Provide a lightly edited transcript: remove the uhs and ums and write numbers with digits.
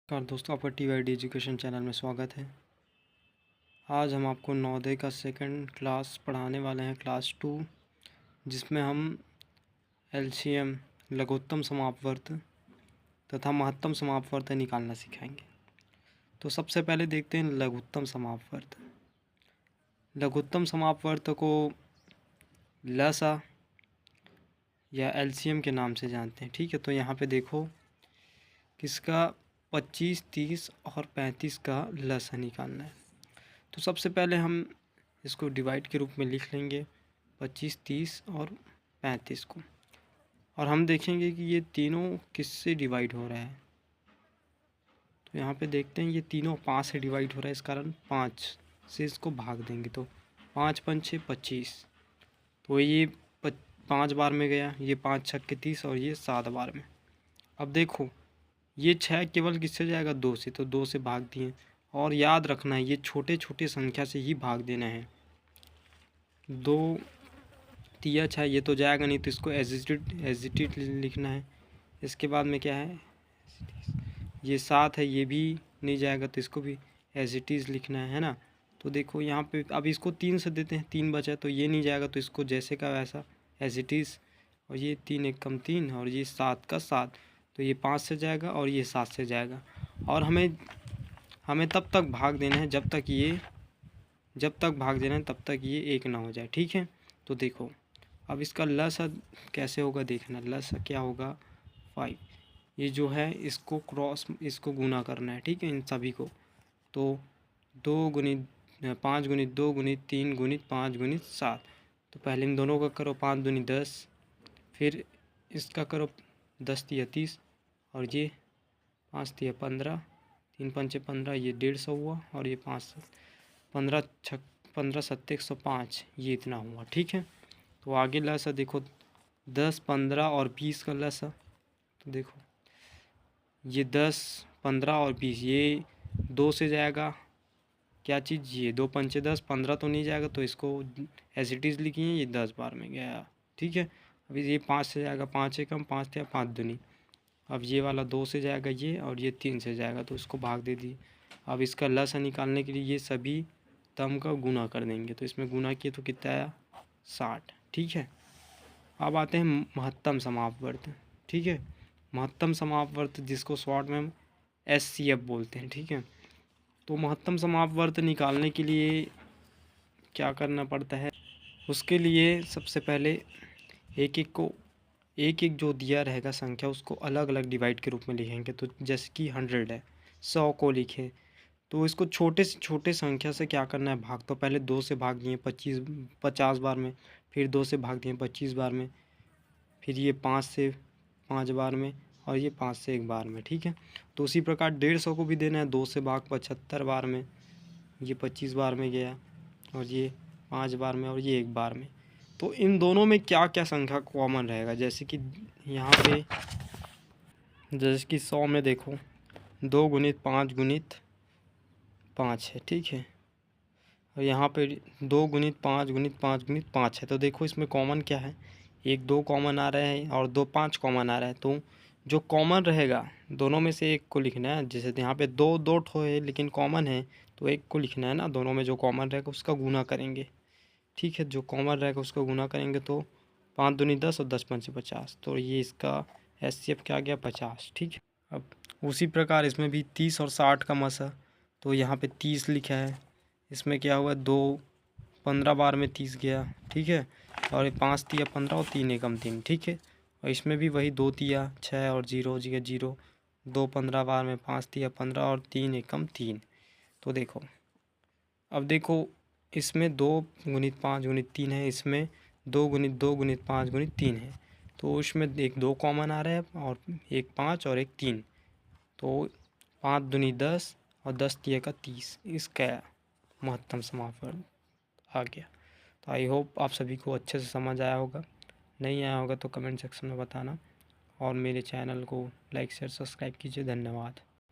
नमस्कार दोस्तों, आपका TYD एजुकेशन चैनल में स्वागत है। आज हम आपको नवोदय का सेकंड क्लास पढ़ाने वाले हैं, क्लास 2, जिसमें हम LCM लघुत्तम समापवर्त तथा महत्तम समापवर्त निकालना सिखाएंगे। तो सबसे पहले देखते हैं लघुत्तम समापवर्त। लघुत्तम समापवर्त को लसा या LCM के नाम से जानते हैं। ठीक है, तो यहाँ पे देखो किसका 25, 30 और 35 का लसा निकालना है। तो सबसे पहले हम इसको डिवाइड के रूप में लिख लेंगे 25, 30 और 35 को, और हम देखेंगे कि ये तीनों किससे डिवाइड हो रहा है। तो यहाँ पे देखते हैं ये तीनों 5 से डिवाइड हो रहा है, इस कारण 5 से इसको भाग देंगे। तो 5 पंचे 25, तो ये 5 बार में गया, ये 5 छक्के 30 और ये 7 बार में। अब देखो ये 6 केवल किससे जाएगा, 2 से, तो 2 से भाग दिए। और याद रखना है ये छोटे छोटे संख्या से ही भाग देना है। 2 तिया 6 ये तो जाएगा नहीं, तो इसको एजिटेड लिखना है। इसके बाद में क्या है, ये 7 है, ये भी नहीं जाएगा, तो इसको भी एजिटीज लिखना है ना। तो देखो यहाँ पे अब इसको 3 से देते हैं, 3 बचा, तो ये नहीं जाएगा, तो इसको जैसे का वैसा एजिटीज। और ये 3 एक कम 3 और ये 7 का 7, तो ये 5 से जाएगा और ये 7 से जाएगा। और हमें तब तक भाग देना है जब तक भाग देना है तब तक ये 1 ना हो जाए। ठीक है, तो देखो अब इसका लसा कैसे होगा, देखना लसा क्या होगा 5। ये जो है इसको गुना करना है। ठीक है, इन सभी को। तो 2 गुणित 5 गुणित 2 गुणित 3 गुणित 5 गुणित 7। तो पहले इन दोनों का करो 5 दूनी 10, फिर इसका करो 10 तिया 30 और ये 5 तिया 15, 3 पंचे 15, ये 150 हुआ, और ये 15 सत्ते 105, ये इतना हुआ। ठीक है, तो आगे लसा देखो 10, 15 और 20 का लसा। तो देखो ये 10, 15 और 20, ये 2 से जाएगा, क्या चीज़, ये 2 पंचे 10, 15 तो नहीं जाएगा, तो इसको एज इट इज़ लिखिए, ये 10 बार में गया। ठीक है, अभी ये 5 से जाएगा, 5 एकम 5 या 5 दूनी। अब ये वाला 2 से जाएगा ये, और ये 3 से जाएगा, तो इसको भाग दे दी। अब इसका लसा निकालने के लिए ये सभी तम का गुना कर देंगे। तो इसमें गुना किए तो कितना आया, 60। ठीक है, अब आते हैं महत्तम समापवर्त। ठीक है, महत्तम समापवर्त जिसको शॉर्ट में हम SCF बोलते हैं। ठीक है, तो महत्तम समापवर्त निकालने के लिए क्या करना पड़ता है, उसके लिए सबसे पहले एक एक जो दिया रहेगा संख्या उसको अलग अलग डिवाइड के रूप में लिखेंगे। तो जैसे कि 100 है, 100 को लिखें, तो इसको छोटे से छोटे संख्या से क्या करना है, भाग। तो पहले 2 से भाग दिए 50 बार में, फिर 2 से भाग दिए 25 बार में, फिर ये 5 से 5 बार में, और ये 5 से 1 बार में। ठीक है, तो उसी प्रकार 150 को भी देना है, 2 से भाग 75 बार में, ये 25 बार में गया, और ये 5 बार में, और ये 1 बार में। तो इन दोनों में क्या क्या संख्या कॉमन रहेगा, जैसे कि यहाँ पे जैसे कि 100 में देखो 2 गुणित 5 गुणित 5 है। ठीक है, और यहाँ पे 2 गुणित 5 गुणित 5 गुणित 5 है। तो देखो इसमें कॉमन क्या है, 1 2 कॉमन आ रहा है और 2 5 कॉमन आ रहा है। तो जो कॉमन रहेगा दोनों में से एक को लिखना है। जैसे यहाँ पे 2 ठो है लेकिन कॉमन है, तो एक को लिखना है ना। दोनों में जो कॉमन रहेगा उसका गुना करेंगे। ठीक है, जो कॉमन रहेगा उसका गुना करेंगे, तो 5 दूनी 10 और 10 पंचे 50, तो ये इसका SCF क्या आ गया, 50। ठीक है, अब उसी प्रकार इसमें भी 30 और 60 का मसा। तो यहाँ पे 30 लिखा है, इसमें क्या हुआ, 2 15 बार में 30 गया। ठीक है, और 5 तिया 15 और 3 एकम 3। ठीक है, और इसमें भी वही 2 तिया 6 और 0 जगह 0, 2 15 बार में 5 तिया 15 और 3 एकम 3। तो देखो अब देखो इसमें 2 गुणित 5 गुणित 3 है, इसमें 2 गुणित 2 गुणित 5 गुणित 3 है। तो उसमें एक 2 कॉमन आ रहा है, और एक 5 और एक 3। तो 5 दूनी 10 और 10 तिया का 30, इसका महत्तम समापवर्त आ गया। तो आई होप आप सभी को अच्छे से समझ आया होगा। नहीं आया होगा तो कमेंट सेक्शन में बताना, और मेरे चैनल को लाइक शेयर सब्सक्राइब कीजिए। धन्यवाद।